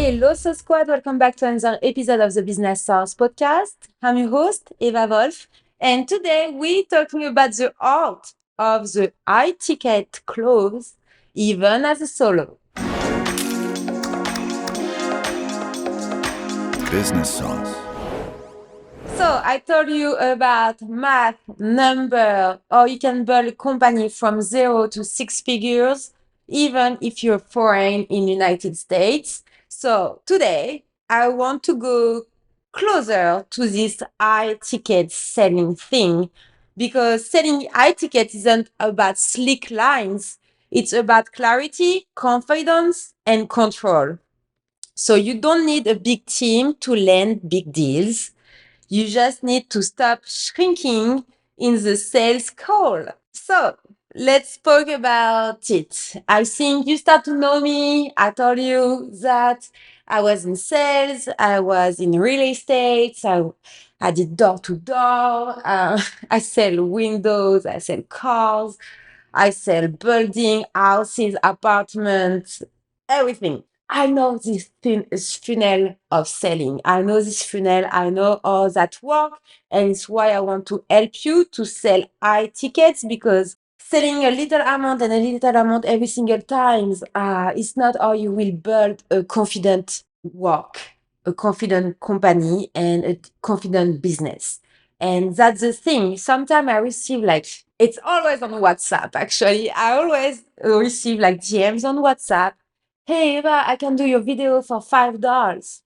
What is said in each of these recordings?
Hello, So Squad. Welcome back to another episode of the Business Source podcast. I'm your host, Eva Wolf. And today we're talking about the art of the high ticket close, even as a solo. Business Sauce. So I told you about math, number, or you can build a company from 0 to 6 figures, even if you're foreign in United States. So today I want to go closer to this high ticket selling thing, because selling high ticket isn't about slick lines. It's about clarity, confidence, and control. So you don't need a big team to land big deals. You just need to stop shrinking in the sales call. So let's talk about it. I think you start to know me. I told you that I was in sales. I was in real estate. I did door to door. I sell windows. I sell cars. I sell building, houses, apartments, everything. I know this thing is funnel of selling. I know this funnel. I know all that work. And it's why I want to help you to sell high tickets, because selling a little amount and a little amount every single time is not how you will build a confident work, a confident company, and a confident business. And that's the thing. Sometimes I receive it's always on WhatsApp, actually. I always receive DMs on WhatsApp. Hey, Eva, I can do your video for $5.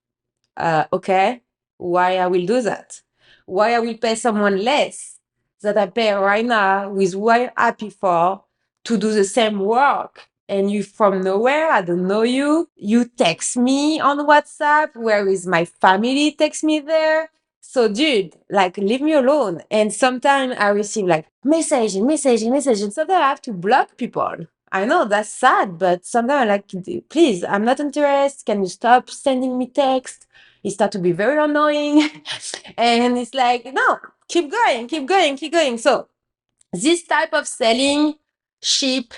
Okay. Why I will do that? Why I will pay someone less that I pay right now with what I'm happy for to do the same work? And you from nowhere, I don't know you. You text me on WhatsApp, where is my family text me there. So dude, leave me alone. And sometimes I receive messaging, messaging, messaging. So that I have to block people. I know that's sad, but sometimes I'm like, please, I'm not interested. Can you stop sending me text? It started to be very annoying. And it's like, no, keep going, keep going, keep going. So this type of selling cheap,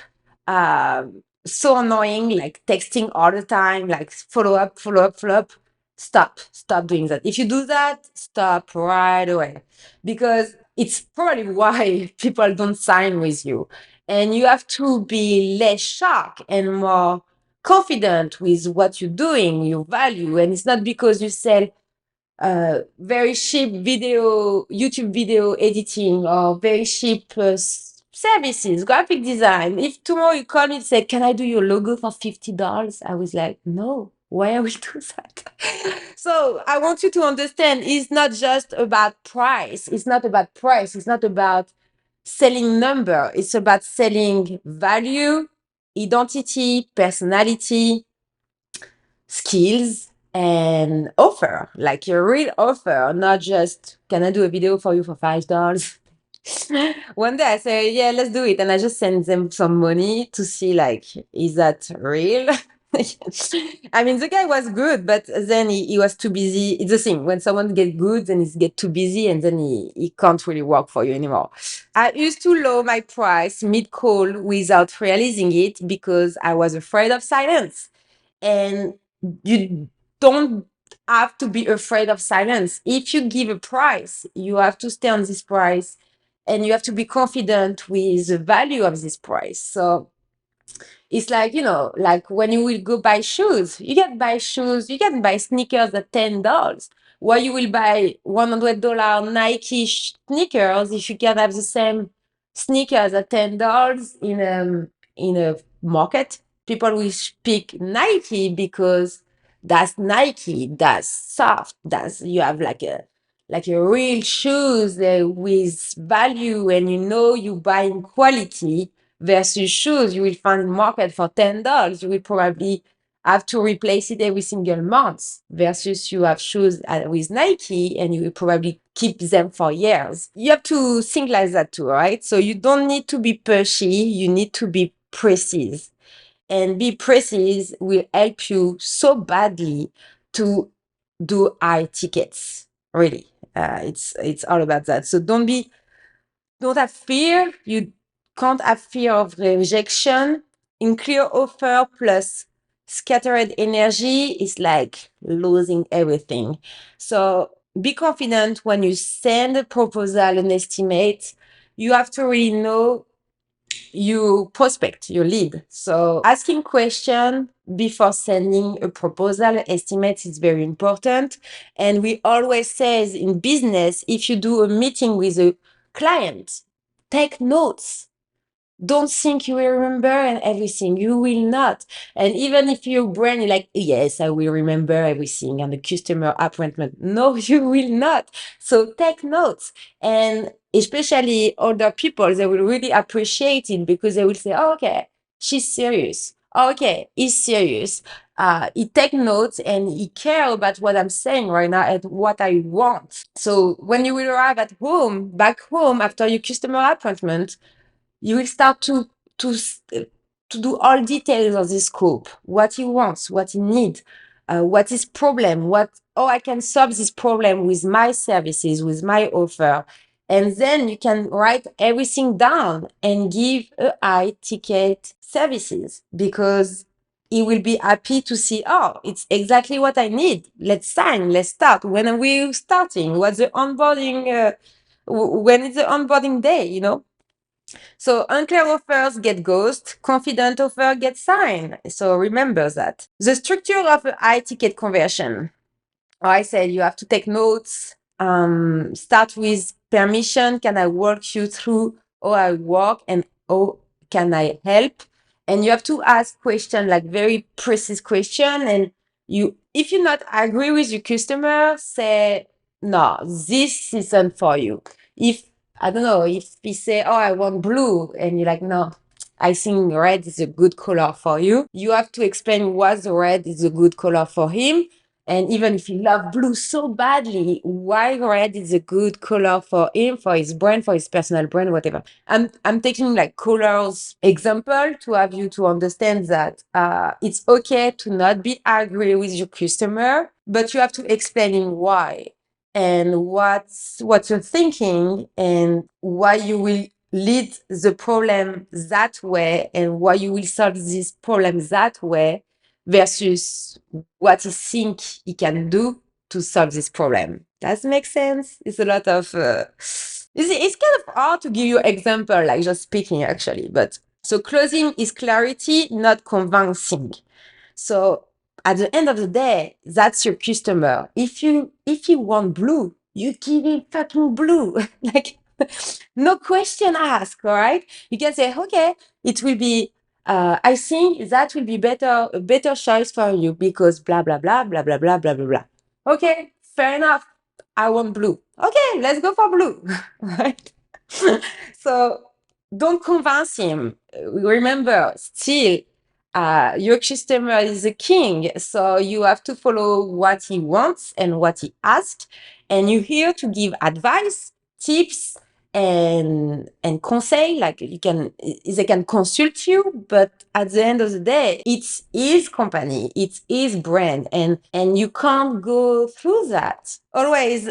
so annoying, like texting all the time, like follow up, follow up, follow up. Stop doing that. If you do that, stop right away, because it's probably why people don't sign with you. And you have to be less sharp and more confident with what you're doing, your value. And it's not because you sell very cheap YouTube video editing, or very cheap services, graphic design. If tomorrow you call me and say, can I do your logo for $50? I was like, no, why I will do that? So I want you to understand, it's not just about price. It's not about price. It's not about selling number. It's about selling value, identity, personality, skills, and offer, like a real offer, not just, can I do a video for you for $5? One day I say, yeah, let's do it. And I just send them some money to see, is that real? I mean, the guy was good, but then he was too busy. It's the thing. When someone gets good, then he gets too busy, and then he can't really work for you anymore. I used to lower my price mid-call without realizing it, because I was afraid of silence. And you don't have to be afraid of silence. If you give a price, you have to stay on this price, and you have to be confident with the value of this price. So it's like when you will go buy shoes, you can buy shoes, you can buy sneakers at $10. Why you will buy $100 Nike sneakers if you can have the same sneakers at $10 in a market? People will pick Nike because that's Nike, that's soft, that's, you have like a real shoes with value, and you buying quality, versus shoes you will find in market for $10. You will probably have to replace it every single month, versus you have shoes with Nike, and you will probably keep them for years. You have to think like that too, right? So you don't need to be pushy, you need to be precise. And be precise will help you so badly to do high tickets. Really, it's all about that. So don't have fear. You can't have fear of rejection. In clear offer plus scattered energy is like losing everything. So be confident when you send a proposal, an estimate. You have to really know you prospect your lead. So asking question before sending a proposal estimate is very important. And we always says in business, if you do a meeting with a client, take notes. Don't think you will remember and everything. You will not. And even if your brain is like, yes, I will remember everything and the customer appointment. No, you will not. So take notes. And especially older people, they will really appreciate it because they will say, oh, okay, she's serious. Oh, okay, he's serious. He take notes and he care about what I'm saying right now and what I want. So when you will arrive at home, back home after your customer appointment, you will start to do all details of the scope, what he wants, what he needs, what is problem, I can solve this problem with my services, with my offer. And then you can write everything down and give a high ticket services because he will be happy to see, oh, it's exactly what I need. Let's sign, let's start. When are we starting? What's the onboarding? When is the onboarding day, So unclear offers get ghost, confident offer get signed. So remember that. The structure of a high ticket conversion. I said you have to take notes. Start with permission. Can I walk you through how I work and how can I help? And you have to ask question, like very precise question. And if you not agree with your customer, say, no, this isn't for you. If I don't know, if he say, oh, I want blue, and you're like, no, I think red is a good color for you. You have to explain why the red is a good color for him. And even if you love blue so badly, why red is a good color for him, for his brand, for his personal brand, whatever. I'm taking like colors example to have you to understand that it's okay to not be angry with your customer, but you have to explain him why and what you're thinking and why you will lead the problem that way and why you will solve this problem that way versus what he think he can do to solve this problem. Does it make sense? It's a lot of it's kind of hard to give you example like just speaking actually, but so closing is clarity, not convincing. So at the end of the day, that's your customer. If you want blue, you give him fucking blue. Like no question asked, all right? You can say, okay, it will be I think that will be a better choice for you because blah blah blah blah blah blah blah blah blah. Okay, fair enough. I want blue. Okay, let's go for blue. Right? So don't convince him. Remember, still your customer is a king, so you have to follow what he wants and what he asks, and you're here to give advice, tips, and conseil. Like they can consult you, but at the end of the day, it's his company, it's his brand, and you can't go through that. Always,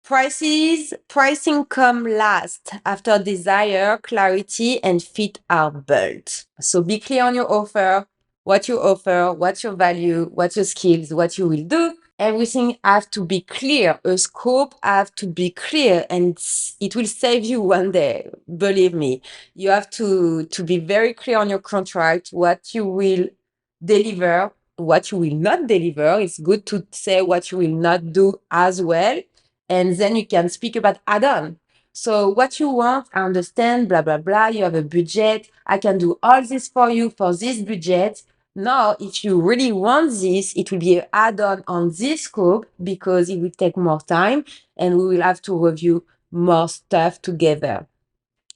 pricing come last after desire, clarity, and fit are built. So be clear on your offer, what you offer, what's your value, what's your skills, what you will do. Everything have to be clear. A scope have to be clear, and it will save you one day. Believe me, you have to be very clear on your contract, what you will deliver, what you will not deliver. It's good to say what you will not do as well, and then you can speak about add-on. So what you want, I understand, blah, blah, blah. You have a budget. I can do all this for you for this budget. Now, if you really want this, it will be an add-on on this scope because it will take more time and we will have to review more stuff together.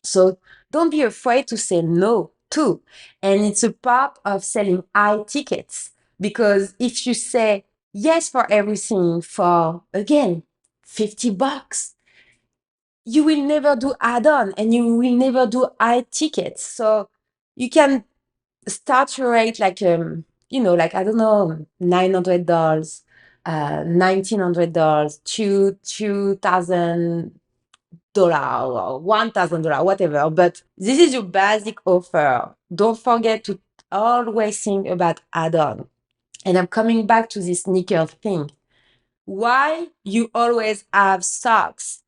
So don't be afraid to say no too. And it's a part of selling high tickets because if you say yes for everything for, again, $50, you will never do add-on and you will never do high tickets. So you can start your rate like like I don't know, $900, $1,900, $2,000 or $1,000, whatever. But this is your basic offer. Don't forget to always think about add-on. And I'm coming back to this sneaker thing. Why you always have socks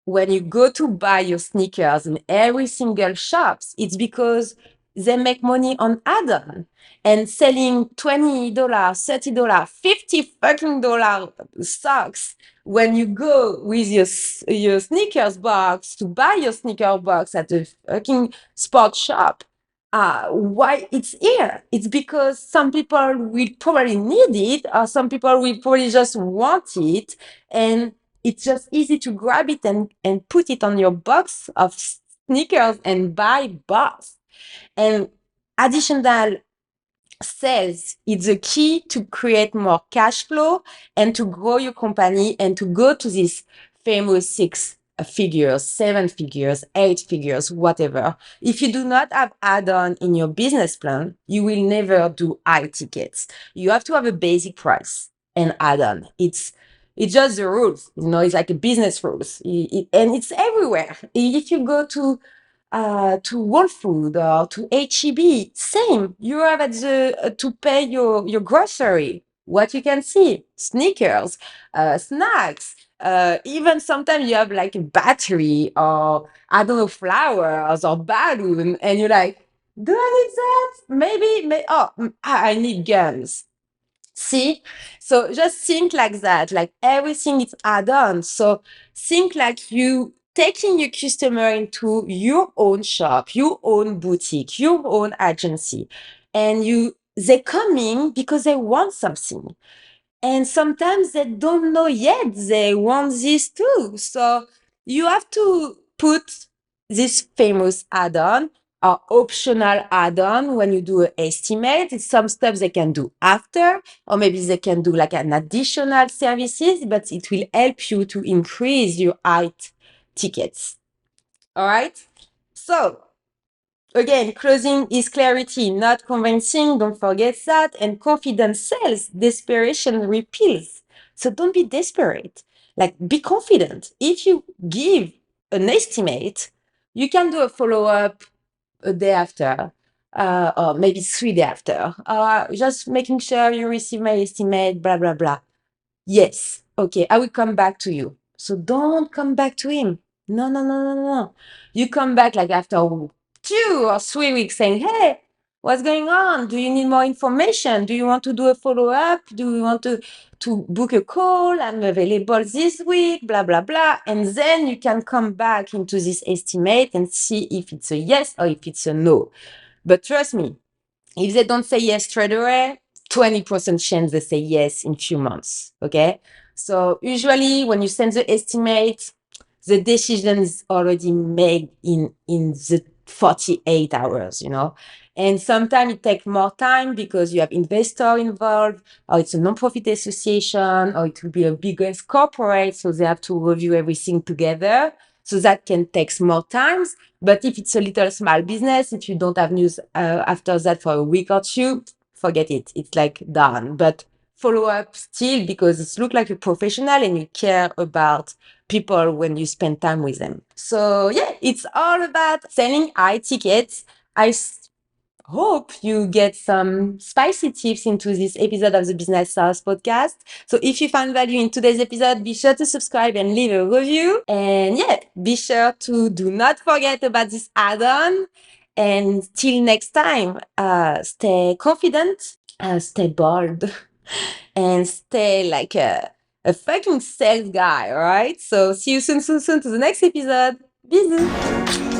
when you go to buy your sneakers in every single shops? It's because they make money on add-on, and selling $20, $30, 50 fucking dollar socks when you go with your sneakers box to buy your sneaker box at a fucking sports shop. Why it's here? It's because some people will probably need it, or some people will probably just want it, and it's just easy to grab it and put it on your box of sneakers and buy box. And additional sales is the key to create more cash flow and to grow your company and to go to these famous six figures, seven figures, eight figures, whatever. If you do not have add-on in your business plan, you will never do high tickets. You have to have a basic price and add-on. It's just the rules, it's like a business rules. And it's everywhere. If you go to Whole Food or to HEB, same. You have at to pay your grocery. What you can see, sneakers, snacks, even sometimes you have like a battery or I don't know, flowers or balloon, and you're like, do I need that? Maybe, I need gums. See? So just think like that, like everything is add-on. So think like you taking your customer into your own shop, your own boutique, your own agency, and they coming because they want something. And sometimes they don't know yet they want this too. So you have to put this famous add-on or optional add-on when you do an estimate. It's some stuff they can do after, or maybe they can do like an additional services, but it will help you to increase your height tickets. All right. So again, closing is clarity, not convincing. Don't forget that. And confidence sells, desperation repels. So don't be desperate. Like, be confident. If you give an estimate, you can do a follow up a day after, or maybe 3 days after. Just making sure you receive my estimate, blah, blah, blah. Yes. Okay. I will come back to you. So don't come back to him. No, no, no, no, no. You come back like after 2 or 3 weeks saying, hey, what's going on? Do you need more information? Do you want to do a follow up? Do you want to book a call? I'm available this week, blah, blah, blah. And then you can come back into this estimate and see if it's a yes or if it's a no. But trust me, if they don't say yes straight away, 20% chance they say yes in few months. Okay. So usually when you send the estimate, the decision is already made in the 48 hours. And sometimes it takes more time because you have investor involved, or it's a non-profit association, or it will be a bigger corporate, so they have to review everything together. So that can take more time. But if it's a little small business, if you don't have news after that for a week or two, forget it. It's like done. But follow up still, because it looks like a professional and you care about people when you spend time with them. So yeah, it's all about selling high tickets. Hope you get some spicy tips into this episode of the Business Stars podcast. So if you found value in today's episode, be sure to subscribe and leave a review. And yeah, be sure to do not forget about this add-on. And till next time, stay confident, stay bold, and stay like a fucking sales guy, all right? So see you soon to the next episode. Bisous!